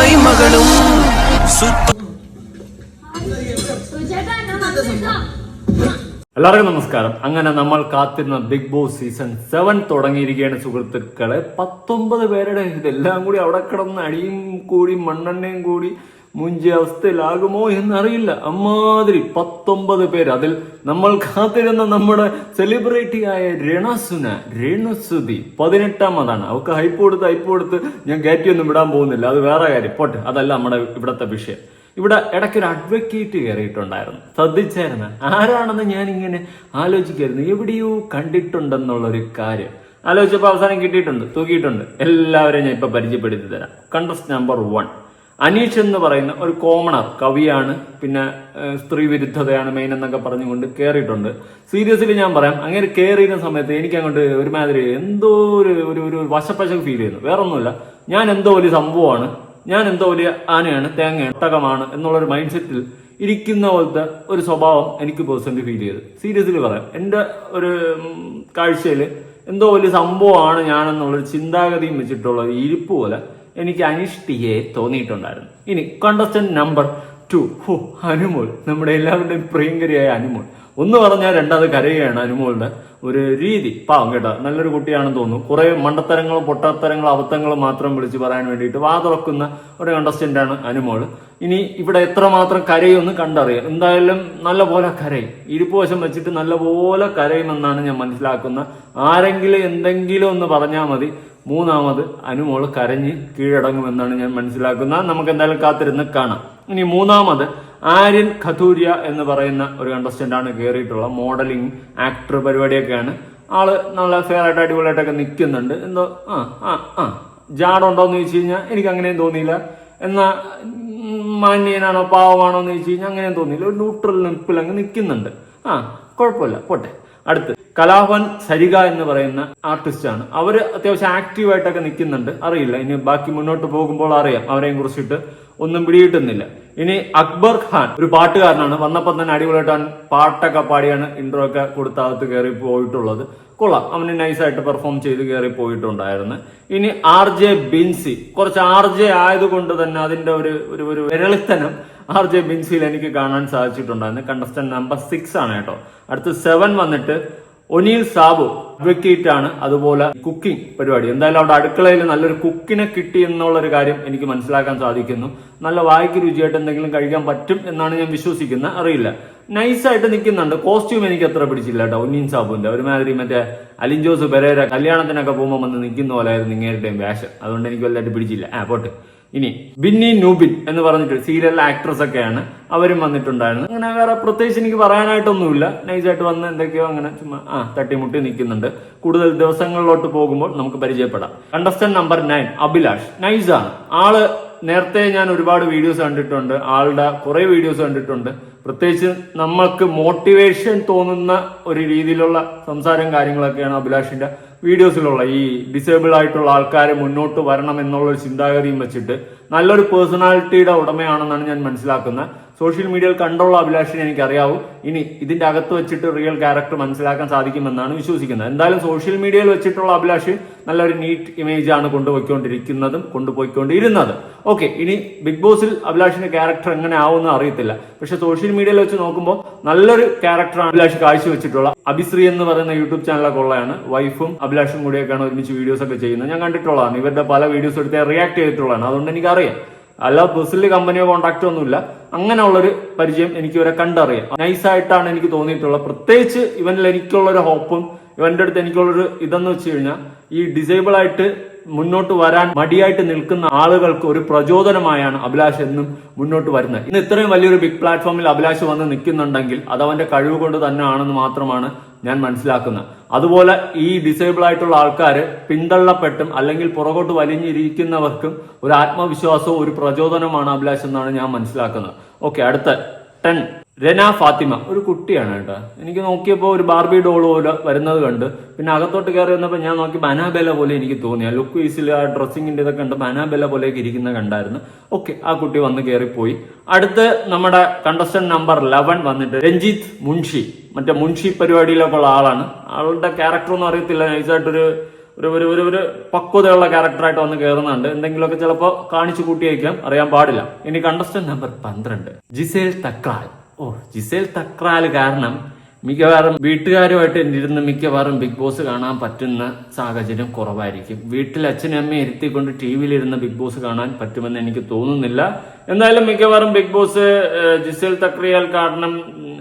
മൈമകളും എല്ലാവർക്കും നമസ്കാരം. അങ്ങനെ നമ്മൾ കാത്തിരുന്ന ബിഗ് ബോസ് സീസൺ 7 തുടങ്ങിയിരിക്കുകയാണ് സുഹൃത്തുക്കളെ. 19 പേരുടെ ഇതെല്ലാം കൂടി അവിടെ കിടന്ന് അടിയും കൂടി മണ്ണെണ്ണയും കൂടി മുഞ്ചിയ അവസ്ഥയിലാകുമോ എന്നറിയില്ല. അമ്മാതിരി 19 പേര്. അതിൽ നമ്മൾ കാത്തിരുന്ന നമ്മുടെ സെലിബ്രിറ്റി ആയ രേണുസുതി 18ാമതാണ്. അവർക്ക് ഹൈപ്പ് കൊടുത്ത് ഞാൻ കയറ്റിയൊന്നും വിടാൻ പോകുന്നില്ല. അത് വേറെ കാര്യം, പോട്ടെ, അതല്ല നമ്മുടെ ഇവിടത്തെ വിഷയം. ഇവിടെ ഇടയ്ക്കൊരു അഡ്വക്കേറ്റ് കയറിയിട്ടുണ്ടായിരുന്നു. ശ്രദ്ധിച്ചായിരുന്നു ആരാണെന്ന് ഞാനിങ്ങനെ ആലോചിക്കായിരുന്നു. എവിടെയോ കണ്ടിട്ടുണ്ടെന്നുള്ളൊരു കാര്യം ആലോചിച്ചപ്പോൾ അവസാനം കിട്ടിയിട്ടുണ്ട്, തൂക്കിയിട്ടുണ്ട്. എല്ലാവരെയും ഞാൻ ഇപ്പൊ പരിചയപ്പെടുത്തി തരാം. കണ്ടസ്റ്റ് നമ്പർ 1 അനീഷ് എന്ന് പറയുന്ന ഒരു കോമണർ കവിയാണ്. പിന്നെ സ്ത്രീ വിരുദ്ധതയാണ് മെയിൻ എന്നൊക്കെ പറഞ്ഞുകൊണ്ട് കയറിയിട്ടുണ്ട്. സീരിയസ്ലി ഞാൻ പറയാം, അങ്ങനെ കയറിയിരുന്ന സമയത്ത് എനിക്ക് അങ്ങോട്ട് ഒരുമാതിരി എന്തോ ഒരു വശപ്പശക്ക് ഫീൽ ചെയ്യുന്നു. വേറൊന്നുമില്ല, ഞാൻ എന്തോ വലിയ സംഭവമാണ്, ഞാൻ എന്തോ വലിയ ആനയാണ്, തേങ്ങയാണ്, ഒട്ടകമാണ് എന്നുള്ളൊരു മൈൻഡ് സെറ്റിൽ ഇരിക്കുന്ന പോലത്തെ ഒരു സ്വഭാവം എനിക്ക് പേഴ്സണലി ഫീൽ ചെയ്തു. സീരിയസ്ലി പറയാം, എൻ്റെ ഒരു കാഴ്ചയിൽ എന്തോ വലിയ സംഭവമാണ് ഞാനെന്നുള്ളൊരു ചിന്താഗതിയും വെച്ചിട്ടുള്ള ഒരു ഇരിപ്പ് പോലെ എനിക്ക് അനീഷ് ടിയെ തോന്നിയിട്ടുണ്ടായിരുന്നു. ഇനി കണ്ടസ്റ്റന്റ് നമ്പർ 2 അനുമോൾ, നമ്മുടെ എല്ലാവരുടെയും പ്രിയങ്കരിയായ അനുമോൾ. ഒന്ന് പറഞ്ഞാൽ രണ്ടാമത് കരയുകയാണ്. അനുമോളുടെ ഒരു രീതി പാവം കേട്ടോ, നല്ലൊരു കുട്ടിയാണെന്ന് തോന്നുന്നു. കുറെ മണ്ടത്തരങ്ങളും പൊട്ടത്തരങ്ങളും അബദ്ധങ്ങളും മാത്രം വിളിച്ച് പറയാൻ വേണ്ടിയിട്ട് വാ തുറക്കുന്ന ഒരു കണ്ടസ്റ്റന്റ് ആണ് അനുമോൾ. ഇനി ഇവിടെ എത്രമാത്രം കരയുമെന്ന് കണ്ടറിയാം. എന്തായാലും നല്ല പോലെ കരയും, ഇരിപ്പ് വശം വെച്ചിട്ട് നല്ല പോലെ കരയുമെന്നാണ് ഞാൻ മനസ്സിലാക്കുന്നത്. ആരെങ്കിലും എന്തെങ്കിലും ഒന്ന് പറഞ്ഞാൽ മതി, മൂന്നാമത് അനുമോള് കരഞ്ഞ് കീഴടങ്ങുമെന്നാണ് ഞാൻ മനസ്സിലാക്കുന്നത്. നമുക്ക് എന്തായാലും കാത്തിരുന്ന് കാണാം. ഇനി മൂന്നാമത് ആര്യൻ ഖത്തൂരിയ എന്ന് പറയുന്ന ഒരു കണ്ടസ്റ്റന്റ് ആണ് കയറിയിട്ടുള്ള. Modelling, actor പരിപാടിയൊക്കെയാണ്. ആള് നല്ല ഫെയർ ആയിട്ട് അടിപൊളിയായിട്ടൊക്കെ നിൽക്കുന്നുണ്ട്. എന്തോ ജാടുണ്ടോന്ന് ചോദിച്ചു കഴിഞ്ഞാൽ എനിക്ക് അങ്ങനെയും തോന്നിയില്ല. എന്നാ മാന്യനാണോ പാവമാണോ എന്ന് ചോദിച്ചു കഴിഞ്ഞാൽ അങ്ങനെയും തോന്നിയില്ല. ഒരു ന്യൂട്രൽ നിപ്പിൽ അങ്ങ് നിൽക്കുന്നുണ്ട്. കുഴപ്പമില്ല, പോട്ടെ. അടുത്ത് കലാഭവൻ സരിക എന്ന് പറയുന്ന ആർട്ടിസ്റ്റ് ആണ്. അവര് അത്യാവശ്യം ആക്റ്റീവായിട്ടൊക്കെ നിൽക്കുന്നുണ്ട്. അറിയില്ല, ഇനി ബാക്കി മുന്നോട്ട് പോകുമ്പോൾ അറിയാം. അവരെയും കുറിച്ചിട്ട് ഒന്നും പിടികിട്ടുന്നില്ല. ഇനി അക്ബർ ഖാൻ ഒരു പാട്ടുകാരനാണ്. വന്നപ്പോൾ തന്നെ അടിപൊളിയായിട്ടാണ് പാട്ടൊക്കെ പാടിയാണ് ഇൻട്രോ ഒക്കെ കൊടുത്തകത്ത് കയറി പോയിട്ടുള്ളത്. കൊള്ളാം, അവന് നൈസായിട്ട് പെർഫോം ചെയ്ത് കയറി പോയിട്ടുണ്ടായിരുന്നു. ഇനി RJ ബിൻസി, കുറച്ച് RJ ആയതുകൊണ്ട് തന്നെ അതിന്റെ ഒരു വിരളിത്തനം RJ ബിൻസിയിൽ എനിക്ക് കാണാൻ സാധിച്ചിട്ടുണ്ടായിരുന്നു. കണ്ടസ്റ്റന്റ് നമ്പർ 6 ആണ് കേട്ടോ. അടുത്ത് 7 വന്നിട്ട് ഒനീൽ സാബു, അഡ്വക്കേറ്റ് ആണ്. അതുപോലെ കുക്കിംഗ് പരിപാടി. എന്തായാലും അവിടെ അടുക്കളയിൽ നല്ലൊരു കുക്കിനെ കിട്ടി എന്നുള്ളൊരു കാര്യം എനിക്ക് മനസ്സിലാക്കാൻ സാധിക്കുന്നു. നല്ല വായിക്ക് രുചിയായിട്ട് എന്തെങ്കിലും കഴിക്കാൻ പറ്റും എന്നാണ് ഞാൻ വിശ്വസിക്കുന്നത്. അറിയില്ല, നൈസായിട്ട് നിൽക്കുന്നുണ്ട്. കോസ്റ്റ്യൂം എനിക്ക് അത്ര പിടിച്ചില്ല കേട്ടോ. ഒനീൽ സാബുവിന്റെ ഒരുമാതിരി മറ്റേ അലിൻ ജോസ് പെരേര കല്യാണത്തിനൊക്കെ പോകുമ്പോൾ വന്ന് നിൽക്കുന്ന പോലെ ആയിരുന്നു ഇങ്ങേരുടെയും വേഷം. അതുകൊണ്ട് എനിക്ക് വലുതായിട്ട് പിടിച്ചില്ല. പോട്ടെ. ഇനി ബിന്നി നൂബിൻ എന്ന് പറഞ്ഞിട്ട് സീരിയൽ ആക്ട്രസ് ഒക്കെയാണ്. അവരും വന്നിട്ടുണ്ടായിരുന്നു. അങ്ങനെ വേറെ പ്രത്യേകിച്ച് എനിക്ക് പറയാനായിട്ടൊന്നുമില്ല. നൈസായിട്ട് വന്ന് എന്തൊക്കെയോ അങ്ങനെ ചുമ്മാ തട്ടിമുട്ടി നിൽക്കുന്നുണ്ട്. കൂടുതൽ ദിവസങ്ങളിലോട്ട് പോകുമ്പോൾ നമുക്ക് പരിചയപ്പെടാം. Contestant number 9 Abhilash. നൈസാണ് ആള്. നേരത്തെ ഞാൻ ഒരുപാട് വീഡിയോസ് കണ്ടിട്ടുണ്ട്, ആളുടെ കുറെ വീഡിയോസ് കണ്ടിട്ടുണ്ട്. പ്രത്യേകിച്ച് നമ്മൾക്ക് മോട്ടിവേഷൻ തോന്നുന്ന ഒരു രീതിയിലുള്ള സംസാരം കാര്യങ്ങളൊക്കെയാണ് അഭിലാഷിന്റെ വീഡിയോസിലുള്ള. ഈ ഡിസേബിൾ ആയിട്ടുള്ള ആൾക്കാരെ മുന്നോട്ട് വരണം എന്നുള്ളൊരു ചിന്താഗതിയും വെച്ചിട്ട് നല്ലൊരു പേഴ്സണാലിറ്റിയുടെ ഉടമയാണെന്നാണ് ഞാൻ മനസ്സിലാക്കുന്നത്. സോഷ്യൽ മീഡിയയിൽ കണ്ടുള്ള അഭിലാഷിനെ എനിക്കറിയാവൂ. ഇനി ഇതിന്റെ അകത്ത് വെച്ചിട്ട് റിയൽ ക്യാരക്ടർ മനസ്സിലാക്കാൻ സാധിക്കുമെന്നാണ് വിശ്വസിക്കുന്നത്. എന്തായാലും സോഷ്യൽ മീഡിയയിൽ വെച്ചിട്ടുള്ള അഭിലാഷ് നല്ലൊരു നീറ്റ് ഇമേജ് ആണ് കൊണ്ടുപോയിക്കൊണ്ടിരുന്നത്. ഓക്കെ, ഇനി ബിഗ് ബോസിൽ അഭിലാഷിന്റെ ക്യാരക്ടർ എങ്ങനെ ആവുമെന്ന് അറിയത്തില്ല. പക്ഷെ സോഷ്യൽ മീഡിയയിൽ വെച്ച് നോക്കുമ്പോൾ നല്ലൊരു ക്യാരക്ടറാണ് അഭിലാഷ് കാഴ്ചവെച്ചിട്ടുള്ള. അഭിശ്രീ എന്ന് പറയുന്ന യൂട്യൂബ് ചാനലൊക്കെ ഉള്ളതാണ്. വൈഫും അഭിലാഷും കൂടിയൊക്കെയാണ് ഒരുമിച്ച് വീഡിയോസ് ഒക്കെ ചെയ്യുന്നത്. ഞാൻ കണ്ടിട്ടുള്ളതാണ്. ഇവരുടെ പല വീഡിയോസ് എടുത്ത് റിയാക്ട് ചെയ്തിട്ടുള്ളതാണ്. അതുകൊണ്ട് എനിക്കറിയാം. അല്ല പേഴ്സണലി കമ്പനിയോ കോൺടാക്റ്റോ ഒന്നുമില്ല. അങ്ങനെയുള്ളൊരു പരിചയം എനിക്ക് ഇവരെ കണ്ടറിയാം. നൈസായിട്ടാണ് എനിക്ക് തോന്നിയിട്ടുള്ളത്. പ്രത്യേകിച്ച് ഇവനിൽ എനിക്കുള്ളൊരു ഹോപ്പും ഇവന്റെ അടുത്ത് എനിക്കുള്ളൊരു ഇതെന്ന് വെച്ച് കഴിഞ്ഞാൽ ഈ ഡിസേബിൾ ആയിട്ട് മുന്നോട്ട് വരാൻ മടിയായിട്ട് നിൽക്കുന്ന ആളുകൾക്ക് ഒരു പ്രചോദനമായാണ് അഭിലാഷ് എന്നും മുന്നോട്ട് വരുന്നത്. ഇന്ന് ഇത്രയും വലിയൊരു ബിഗ് പ്ലാറ്റ്ഫോമിൽ അഭിലാഷ് വന്ന് നിൽക്കുന്നുണ്ടെങ്കിൽ അത് അവന്റെ കഴിവ് കൊണ്ട് തന്നെ ആണെന്ന് മാത്രമാണ് ഞാൻ മനസ്സിലാക്കുന്നത്. അതുപോലെ ഈ ഡിസേബിൾ ആയിട്ടുള്ള ആൾക്കാർ പിന്തള്ളപ്പെട്ടും അല്ലെങ്കിൽ പുറകോട്ട് വലിഞ്ഞിരിക്കുന്നവർക്കും ഒരു ആത്മവിശ്വാസവും ഒരു പ്രചോദനമാണ് അഭിലാഷ് എന്നാണ് ഞാൻ മനസ്സിലാക്കുന്നത്. ഓക്കെ, അടുത്ത 10 രന ഫാത്തിമ. ഒരു കുട്ടിയാണ് കേട്ടോ. എനിക്ക് നോക്കിയപ്പോൾ ഒരു ബാർബി ഡോൾ പോലെ വരുന്നത് കണ്ട് പിന്നെ അകത്തോട്ട് കയറി വന്നപ്പോൾ ഞാൻ നോക്കിയപ്പോൾ അനാബെല പോലെ എനിക്ക് തോന്നി. ആ ലുക്ക് വീസിൽ ആ ഡ്രസ്സിങ്ങിന്റെ ഇതൊക്കെ കണ്ടപ്പോൾ അനാബെല പോലെയൊക്കെ ഇരിക്കുന്ന കണ്ടായിരുന്നു. ഓക്കെ, ആ കുട്ടി വന്ന് കയറിപ്പോയി. അടുത്ത് നമ്മുടെ കണ്ടസ്റ്റന്റ് നമ്പർ 11 വന്നിട്ട് രഞ്ജിത്ത് മുൻഷി. മറ്റേ മുൻഷി പരിപാടിയിലൊക്കെ ഉള്ള ആളാണ്. ആളുടെ ക്യാരക്ടർ ഒന്നും അറിയത്തില്ല. നൈസായിട്ടൊരു ഒരു ഒരു ഒരു ഒരു പക്വതയുള്ള ക്യാരക്ടറായിട്ട് വന്ന് കയറുന്നുണ്ട്. എന്തെങ്കിലുമൊക്കെ ചിലപ്പോൾ കാണിച്ചു കൂട്ടിയേക്കാം, അറിയാൻ പാടില്ല. ഇനി contestant number 12 Gizele Thakral. Gizele Thakral കാരണം മിക്കവാറും വീട്ടുകാരുമായിട്ട് ഇരുന്ന് മിക്കവാറും ബിഗ് ബോസ് കാണാൻ പറ്റുന്ന സാഹചര്യം കുറവായിരിക്കും. വീട്ടിൽ അച്ഛനും അമ്മയും ഇരുത്തിക്കൊണ്ട് ടിവിയിലിരുന്ന് ബിഗ് ബോസ് കാണാൻ പറ്റുമെന്ന് എനിക്ക് തോന്നുന്നില്ല. എന്തായാലും മിക്കവാറും ബിഗ് ബോസ് ജിസേൽ തക്രിയാൽ കാരണം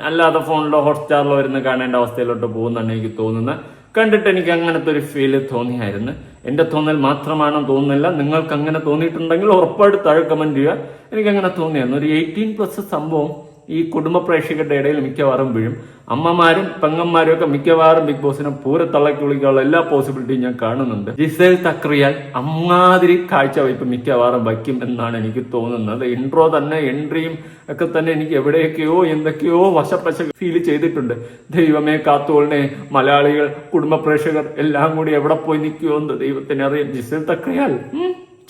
അല്ലാതെ ഫോണിലോ ഹോട്ട്സ്റ്റാറിലോ ഇരുന്ന് കാണേണ്ട അവസ്ഥയിലോട്ട് പോകുന്നതാണ് എനിക്ക് തോന്നുന്നത്. കണ്ടിട്ട് എനിക്ക് അങ്ങനത്തെ ഒരു ഫീല് തോന്നിയായിരുന്നു. എന്റെ തോന്നൽ മാത്രമാണെന്ന് തോന്നുന്നില്ല. നിങ്ങൾക്ക് അങ്ങനെ തോന്നിയിട്ടുണ്ടെങ്കിൽ ഉറപ്പായിട്ട് താഴെ കമന്റ് ചെയ്യുക. എനിക്ക് അങ്ങനെ തോന്നിയായിരുന്നു. ഒരു 18+ സംഭവം ഈ കുടുംബ പ്രേക്ഷകരുടെ ഇടയിൽ മിക്കവാറും വീഴും. അമ്മമാരും പെങ്ങന്മാരും ഒക്കെ മിക്കവാറും ബിഗ് ബോസിനെ പൂരത്തള്ളക്കി വിളിക്കാനുള്ള എല്ലാ പോസിബിലിറ്റിയും ഞാൻ കാണുന്നുണ്ട്. ജിസേൽ തക്രിയാൽ അമ്മാതിരി കാഴ്ചവയ്പ് മിക്കവാറും വയ്ക്കും എന്നാണ് എനിക്ക് തോന്നുന്നത്. ഇൻട്രോ തന്നെ എൻട്രിയും ഒക്കെ തന്നെ എനിക്ക് എവിടെയൊക്കെയോ എന്തൊക്കെയോ വശപ്പശ ഫീൽ ചെയ്തിട്ടുണ്ട്. ദൈവമേ കാത്തോളിനെ, മലയാളികൾ കുടുംബ പ്രേക്ഷകർ എല്ലാം കൂടി എവിടെ പോയി നിൽക്കുമോ എന്ന് ദൈവത്തിന് അറിയാം. ജിസേൽ തക്രിയാൽ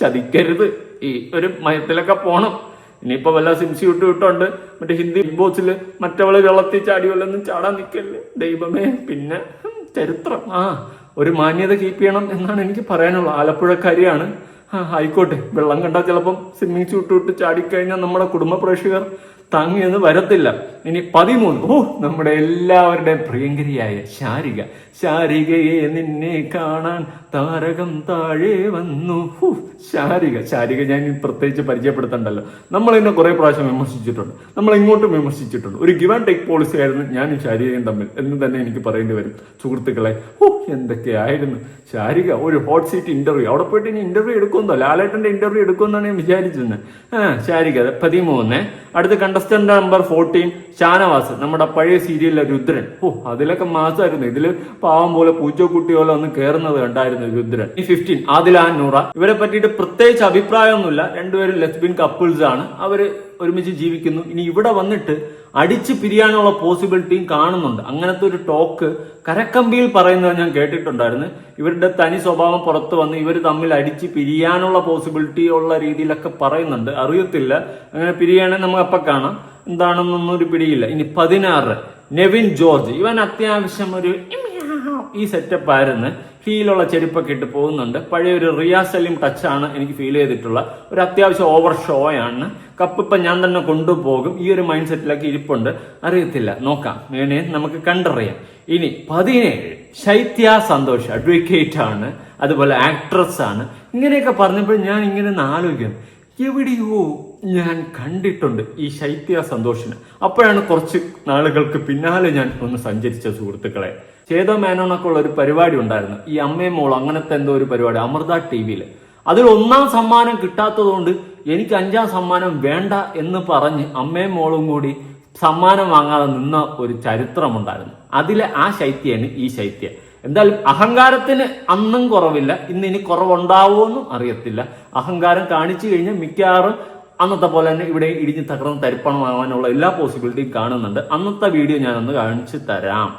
ചതിക്കരുത്, ഈ ഒരു മയത്തിലൊക്കെ പോണം. ഇനിയിപ്പോ വല്ല സിംസി വിട്ടുണ്ട് മറ്റേ ഹിന്ദി ബിഗ് ബോസിൽ മറ്റവള് വെള്ളത്തിൽ ചാടിയല്ലൊന്നും ചാടാൻ നിൽക്കല്ലേ ദൈവമേ. പിന്നെ ചരിത്രം ഒരു മാന്യത കീപ്പ് ചെയ്യണം എന്നാണ് എനിക്ക് പറയാനുള്ളത്. ആലപ്പുഴക്കാരിയാണ്, ആയിക്കോട്ടെ. വെള്ളം കണ്ടാൽ ചിലപ്പം സ്വിമ്മിങ് സ്യൂട്ട് വിട്ട് ചാടിക്കഴിഞ്ഞാൽ നമ്മുടെ കുടുംബ പ്രേക്ഷകർ താങ്ങിയെന്ന് വരത്തില്ല. ഇനി 13 നമ്മുടെ എല്ലാവരുടെയും പ്രിയങ്കരിയായ ശാരിക. ശാരികയെ നിന്നെ കാണാൻ താരകം താഴെ വന്നു. ശാരിക ഞാൻ പ്രത്യേകിച്ച് പരിചയപ്പെടുത്തണ്ടല്ലോ. നമ്മൾ എന്നെ കുറെ പ്രാവശ്യം വിമർശിച്ചിട്ടുണ്ട്, നമ്മൾ ഇങ്ങോട്ടും വിമർശിച്ചിട്ടുണ്ട്. ഒരു ഗിവ് ആൻഡ് ടേക്ക് പോളിസി ആയിരുന്നു ഞാനും ശാരികയും തമ്മിൽ എന്ന് തന്നെ എനിക്ക് പറയേണ്ടി വരും സുഹൃത്തുക്കളെ. എന്തൊക്കെയായിരുന്നു ശാരിക. ഒരു ഹോട്ട് സീറ്റ് ഇന്റർവ്യൂ, അവിടെ പോയിട്ട് ഇനി ഇന്റർവ്യൂ എടുക്കുമെന്നോ, ലാലേട്ടന്റെ ഇന്റർവ്യൂ എടുക്കുമെന്നാണ് ഞാൻ വിചാരിച്ചിരുന്നത്. ശാരിക 13. അടുത്ത കണ്ടസ്റ്റന്റ് നമ്പർ 14 ഷാനവാസ്, നമ്മുടെ പഴയ സീരിയലിലെ രുദ്രൻ. അതിലൊക്കെ മാസമായിരുന്നു. ഇതില് പാവം പോലെ പൂച്ചക്കുട്ടി പോലെ ഒന്ന് കയറുന്നത് കണ്ടായിരുന്നു രുദ്രൻ. ഈ 15 ആദില നൂറ. ഇവരെ പറ്റിയിട്ട് പ്രത്യേകിച്ച് അഭിപ്രായമൊന്നുമില്ല. രണ്ടുപേരും ലെസ്ബിയൻ കപ്പിൾസ് ആണ്. അവര് ഒരുമിച്ച് ജീവിക്കുന്നു. ഇനി ഇവിടെ വന്നിട്ട് അടിച്ചു പിരിയാനുള്ള പോസിബിലിറ്റിയും കാണുന്നുണ്ട്. അങ്ങനത്തെ ഒരു ടോക്ക് കരക്കമ്പിയിൽ പറയുന്നത് ഞാൻ കേട്ടിട്ടുണ്ടായിരുന്നു. ഇവരുടെ തനി സ്വഭാവം പുറത്തു വന്ന് ഇവർ തമ്മിൽ അടിച്ച് പിരിയാനുള്ള പോസിബിലിറ്റി ഉള്ള രീതിയിലൊക്കെ പറയുന്നുണ്ട്. അറിയത്തില്ല, അങ്ങനെ പിരിയാണെങ്കിൽ നമുക്ക് അപ്പം കാണാം. എന്താണെന്നൊന്നും ഒരു പിടിയില്ല. ഇനി 16 നെവിൻ ജോർജ്. ഇവൻ അത്യാവശ്യം ഒരു ഈ സെറ്റപ്പ് ആയിരുന്നു. ഹീലുള്ള ചെരുപ്പൊക്കെ ഇട്ട് പോകുന്നുണ്ട്. പഴയ ഒരു റിയാസ് സലീം ടച്ചാണ് എനിക്ക് ഫീൽ ചെയ്തിട്ടുള്ള. ഒരു അത്യാവശ്യം ഓവർ ഷോയാണ്. കപ്പ് ഇപ്പം ഞാൻ തന്നെ കൊണ്ടുപോകും. ഈ ഒരു മൈൻഡ് സെറ്റിലൊക്കെ ഇരിപ്പുണ്ട്. അറിയത്തില്ല, നോക്കാം, വേണേ നമുക്ക് കണ്ടറിയാം. ഇനി 17 ശൈത്യ സന്തോഷ്. അഡ്വക്കേറ്റ് ആണ്, അതുപോലെ ആക്ട്രസ് ആണ്. ഇങ്ങനെയൊക്കെ പറഞ്ഞപ്പോൾ ഞാൻ ഇങ്ങനെ ആലോചിക്കുന്നു, എവിടെയോ ഞാൻ കണ്ടിട്ടുണ്ട് ഈ ശൈത്യ സന്തോഷിന്. അപ്പോഴാണ് കുറച്ച് നാളുകൾക്ക് പിന്നാലെ ഞാൻ ഒന്ന് സഞ്ചരിച്ച സുഹൃത്തുക്കളെ. ചേതോ മേനോനൊക്കെ ഉള്ള ഒരു പരിപാടി ഉണ്ടായിരുന്നു, ഈ അമ്മയും മോളും അങ്ങനത്തെ എന്തോ ഒരു പരിപാടി അമൃത TV-യിൽ. അതിൽ 1ാം സമ്മാനം കിട്ടാത്തത് കൊണ്ട് എനിക്ക് 5ാം സമ്മാനം വേണ്ട എന്ന് പറഞ്ഞ് അമ്മയും മോളും കൂടി സമ്മാനം വാങ്ങാതെ നിന്ന ഒരു ചരിത്രമുണ്ടായിരുന്നു. അതിലെ ആ ശൈത്യയാണ് ഈ ശൈത്യ. എന്തായാലും അഹങ്കാരത്തിന് അന്നും കുറവില്ല, ഇനി കുറവുണ്ടാവുമെന്നും അറിയത്തില്ല. അഹങ്കാരം കാണിച്ചു കഴിഞ്ഞാൽ മിക്കവാറും അന്നത്തെ പോലെ തന്നെ ഇവിടെ ഇടിഞ്ഞ് തകർന്ന് തരിപ്പണമാവാനുള്ള എല്ലാ പോസിബിലിറ്റിയും കാണുന്നുണ്ട്. അന്നത്തെ വീഡിയോ ഞാനൊന്ന് കാണിച്ചു തരാം.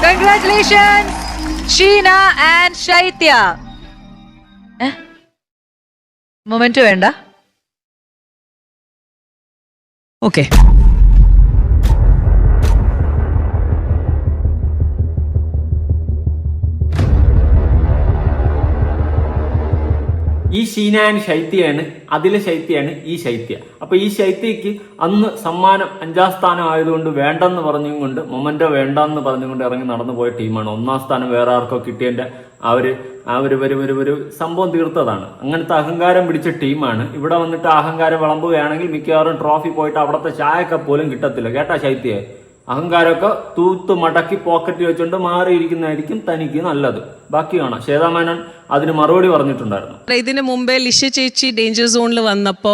Congratulations, Sheena and Shaitya. Moment വേണ്ട. ഓക്കെ. ഈ ഷീന ആൻഡ് ശൈത്യയാണ്, അതിലെ ശൈത്യയാണ് ഈ ശൈത്യ. അപ്പൊ ഈ ശൈത്യക്ക് അന്ന് സമ്മാനം 5ാം സ്ഥാനം ആയതുകൊണ്ട് വേണ്ടെന്ന് പറഞ്ഞും കൊണ്ട് മൊമെന്റോ വേണ്ടെന്ന് പറഞ്ഞുകൊണ്ട് ഇറങ്ങി നടന്നു പോയ ടീമാണ്. 1ാം സ്ഥാനം വേറെ ആർക്കോ കിട്ടിയതിന്റെ ഒരു സംഭവം തീർത്തതാണ്. അങ്ങനത്തെ അഹങ്കാരം പിടിച്ച ടീമാണ്. ഇവിടെ വന്നിട്ട് അഹങ്കാരം വിളമ്പുകയാണെങ്കിൽ മിക്കവാറും ട്രോഫി പോയിട്ട് അവിടുത്തെ ചായക്കെ പോലും കിട്ടത്തില്ല. കേട്ടാ ശൈത്യ, അഹങ്കാരമൊക്കെ തൂത്ത് മടക്കി പോക്കറ്റ് വെച്ചുകൊണ്ട് മാറിയിരിക്കുന്നതായിരിക്കും തനിക്ക് നല്ലത്. ബാക്കി കാണാം. ശ്വേതാമേനോൻ അതിന് മറുപടി പറഞ്ഞിട്ടുണ്ടായിരുന്നു. ഇതിന് മുമ്പേ ലിഷ ചേച്ചി ഡേഞ്ചർ സോണിൽ വന്നപ്പോ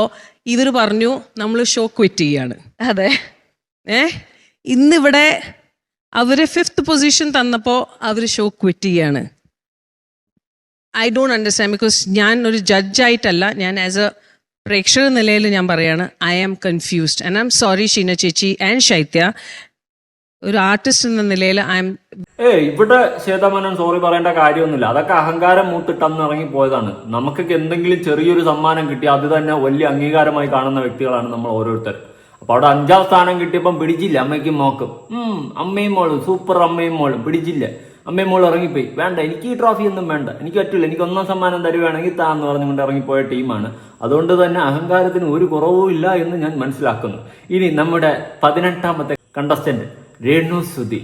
ഇവർ പറഞ്ഞു നമ്മൾ ഷോ ക്വിറ്റ് ചെയ്യാണ്. അതെ. ഇന്നിവിടെ അവര് 5th പൊസിഷൻ തന്നപ്പോ അവര് ഷോ ക്വിറ്റ് ചെയ്യാണ്. I don't understand. ബിക്കോസ് ഞാൻ ഒരു ജഡ്ജായിട്ടല്ല, ഞാൻ ആസ് എ പ്രേക്ഷക നിലയിൽ ഞാൻ പറയാണ്, I am confused and I am sorry Sheena ചേച്ചി ആൻഡ് ശൈത്യ. ഒരു ആർട്ടിസ്റ്റ് എന്ന നിലയിൽ ഇവിടെ ശ്വേതാമേനോൻ സോറി പറയേണ്ട കാര്യമൊന്നുമില്ല. അതൊക്കെ അഹങ്കാരം മൂത്തിട്ട് അന്ന് ഇറങ്ങി പോയതാണ്. നമുക്കൊക്കെ എന്തെങ്കിലും ചെറിയൊരു സമ്മാനം കിട്ടി അത് തന്നെ വലിയ അംഗീകാരമായി കാണുന്ന വ്യക്തികളാണ് നമ്മൾ ഓരോരുത്തർ. അപ്പൊ അവിടെ 5ാം സ്ഥാനം കിട്ടിയപ്പം പിടിച്ചില്ല അമ്മയ്ക്കും മോക്കും. അമ്മയും മോളും സൂപ്പർ, അമ്മയും മോളും പിടിച്ചില്ല. അമ്മയും മോളും ഇറങ്ങിപ്പോയി. വേണ്ട, എനിക്ക് ഈ ട്രോഫി ഒന്നും വേണ്ട, എനിക്ക് പറ്റില്ല, എനിക്ക് 1ാം സമ്മാനം തരുവാണെങ്കിൽ താന്ന് പറഞ്ഞുകൊണ്ട് ഇറങ്ങിപ്പോയ ടീമാണ്. അതുകൊണ്ട് തന്നെ അഹങ്കാരത്തിന് ഒരു കുറവും ഇല്ല എന്ന് ഞാൻ മനസ്സിലാക്കുന്നു. ഇനി നമ്മുടെ 18ാമത്തെ കണ്ടസ്റ്റന്റ് രേണുസുതി.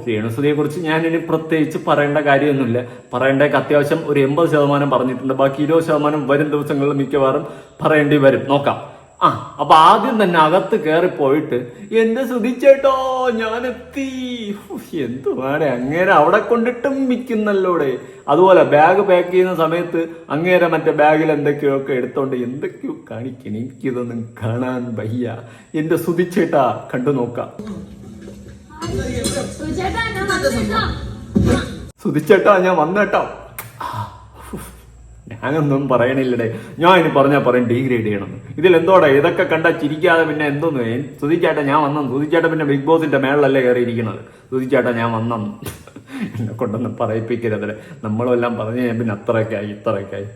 രേണുസുതിയെ കുറിച്ച് ഞാൻ ഇനി പ്രത്യേകിച്ച് പറയേണ്ട കാര്യമൊന്നുമില്ല. പറയേണ്ടതൊക്കെ അത്യാവശ്യം ഒരു 80% പറഞ്ഞിട്ടുണ്ട്. ബാക്കി 20% വരും ദിവസങ്ങളിൽ മിക്കവാറും പറയേണ്ടി വരും. നോക്കാം. അപ്പൊ ആദ്യം തന്നെ അകത്ത് കയറി പോയിട്ട് എന്റെ സുധിച്ചേട്ടോ ഞാനെത്തി, എന്തുവാടെ അങ്ങേരെ അവിടെ കൊണ്ടിട്ടും മിക്കുന്നല്ലോടെ. അതുപോലെ ബാഗ് പാക്ക് ചെയ്യുന്ന സമയത്ത് അങ്ങേരെ മറ്റേ ബാഗിൽ എന്തൊക്കെയോ ഒക്കെ എടുത്തോണ്ട് എന്തൊക്കെയോ കാണിക്കണം. എനിക്കിതൊന്നും കാണാൻ വയ്യ. എന്റെ സുധിച്ചേട്ടാ കണ്ടു നോക്കാം. സുധിച്ചേട്ടാ ഞാൻ വന്നേട്ടോ. ഞാനൊന്നും പറയണില്ലടേ. ഞാൻ ഇനി പറഞ്ഞാൽ പറയും ഡീഗ്രേഡ് ചെയ്യണം. ഇതിലെന്തോടെ ഇതൊക്കെ കണ്ടാ ചിരിക്കാതെ പിന്നെ എന്തോന്ന്. സുധിച്ചേട്ടാ ഞാൻ വന്നു. സുധിച്ചേട്ടാ പിന്നെ ബിഗ് ബോസിന്റെ മേളിലല്ലേ കയറിയിരിക്കുന്നത്. സുധിച്ചേട്ടാ ഞാൻ വന്നു. എന്നെ കൊണ്ടൊന്നും പറയിപ്പിക്കരുതല്ലേ. നമ്മളെല്ലാം പറഞ്ഞു കഴിഞ്ഞാൽ പിന്നെ അത്രയൊക്കെ ആയി ഇത്രയൊക്കെ ആയി.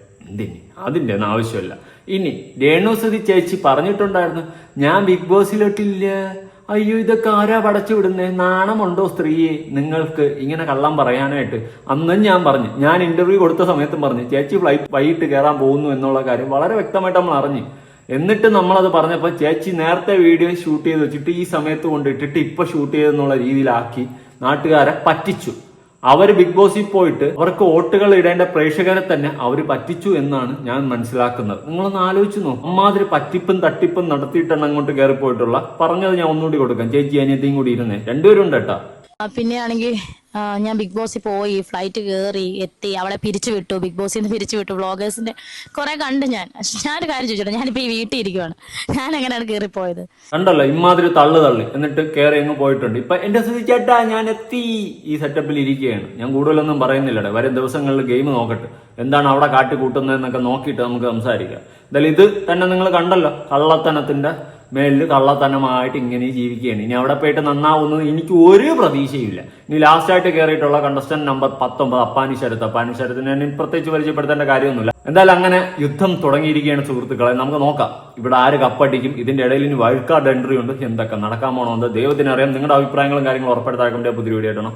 അതിന്റെ ഒന്നും ആവശ്യമില്ല. ഇനി രേണുസുതി ചേച്ചി പറഞ്ഞിട്ടുണ്ടായിരുന്നു ഞാൻ ബിഗ് ബോസിലോട്ടില്ല. അയ്യോ ഇതൊക്കെ ആരാ പടച്ചു വിടുന്നേ? നാണമുണ്ടോ സ്ത്രീയെ നിങ്ങൾക്ക് ഇങ്ങനെ കള്ളം പറയാനായിട്ട്? അന്നും ഞാൻ പറഞ്ഞു, ഞാൻ ഇന്റർവ്യൂ കൊടുത്ത സമയത്തും പറഞ്ഞു ചേച്ചി ഫ്ലൈറ്റ് വൈകിട്ട് കയറാൻ പോകുന്നു എന്നുള്ള കാര്യം വളരെ വ്യക്തമായിട്ട് നമ്മൾ അറിഞ്ഞു. എന്നിട്ട് നമ്മളത് പറഞ്ഞപ്പോൾ ചേച്ചി നേരത്തെ വീഡിയോ ഷൂട്ട് ചെയ്ത് വെച്ചിട്ട് ഈ സമയത്ത് കൊണ്ടിട്ടിട്ട് ഇപ്പൊ ഷൂട്ട് ചെയ്തെന്നുള്ള രീതിയിലാക്കി നാട്ടുകാരെ പറ്റിച്ചു. അവർ ബിഗ് ബോസിൽ പോയിട്ട് അവർക്ക് വോട്ടുകൾ ഇടേണ്ട പ്രേക്ഷകരെ തന്നെ അവർ പറ്റിച്ചു എന്നാണ് ഞാൻ മനസ്സിലാക്കുന്നത്. നിങ്ങളൊന്ന് ആലോചിച്ച് നോക്കും. അമ്മാതിരി പറ്റിപ്പും തട്ടിപ്പും നടത്തിയിട്ടാണ് അങ്ങോട്ട് കയറി പോയിട്ടുള്ള. പറഞ്ഞത് ഞാൻ ഒന്നുകൂടി കൊടുക്കാം. ചേച്ചി അനിയത്തിയും കൂടി ഇരുന്നേ, രണ്ടുപേരും ഉണ്ട് കേട്ടാ. പിന്നെ ആണെങ്കിൽ ഞാൻ ബിഗ് ബോസിൽ പോയി, ഫ്ലൈറ്റ് കയറി എത്തി, അവളെ പിരിച്ചു വിട്ടു, ബിഗ് ബോസിൽ നിന്ന് പിരിച്ചു വിട്ടു. വ്ളോഗേഴ്സിന്റെ കുറെ കണ്ട് ഞാനൊരു കാര്യം ചോദിച്ചോട്ടെ, ഞാനിപ്പോ ഈ വീട്ടിൽ ഇരിക്കുവാണ്, ഞാൻ എങ്ങനെയാണ് കയറി പോയത്? കണ്ടല്ലോ ഇമാതിരി തള്ളി എന്നിട്ട് കയറി അങ്ങ് പോയിട്ടുണ്ട്. ഇപ്പൊ എന്റെ സുധിച്ചേട്ടാ ഞാൻ എത്തി ഈ സെറ്റപ്പിൽ ഇരിക്കുകയാണ്. ഞാൻ കൂടുതലൊന്നും പറയുന്നില്ലടേ. വരും ദിവസങ്ങളിൽ ഗെയിം നോക്കട്ടെ, എന്താണ് അവിടെ കാട്ടിക്കൂട്ടുന്നതെന്നൊക്കെ നോക്കിയിട്ട് നമുക്ക് സംസാരിക്കാം. എന്തായാലും ഇത് തന്നെ നിങ്ങൾ കണ്ടല്ലോ, കള്ളത്തനത്തിന്റെ മേലിൽ കള്ളത്തനമായിട്ട് ഇങ്ങനെ ജീവിക്കുകയാണ്. ഇനി അവിടെ പോയിട്ട് നന്നാവുന്നത് എനിക്ക് ഒരു പ്രതീക്ഷയില്ല. ഇനി ലാസ്റ്റ് ആയിട്ട് കയറിയിട്ടുള്ള കണ്ടസ്റ്റന്റ് നമ്പർ 19 അപ്പാനി ശരത്തിനെ ഞാൻ പ്രത്യേകിച്ച് പരിചയപ്പെടുത്തേണ്ട കാര്യമൊന്നുമില്ല. എന്തായാലും അങ്ങനെ യുദ്ധം തുടങ്ങിയിരിക്കുകയാണ് സുഹൃത്തുക്കളെ. നമുക്ക് നോക്കാം ഇവിടെ ആര് കപ്പടിക്കും. ഇതിന്റെ ഇടയിൽ ഇനി വൈൽഡ് കാർഡ് എൻട്രി ഉണ്ട്. എന്തൊക്കെ നടക്കാൻ പോണോ എന്ന് ദൈവത്തിനറിയാം. നിങ്ങളുടെ അഭിപ്രായങ്ങളും കാര്യങ്ങളും ഉറപ്പെടുത്താൻ പുതിയ വീഡിയോ ആയിട്ടാണ്.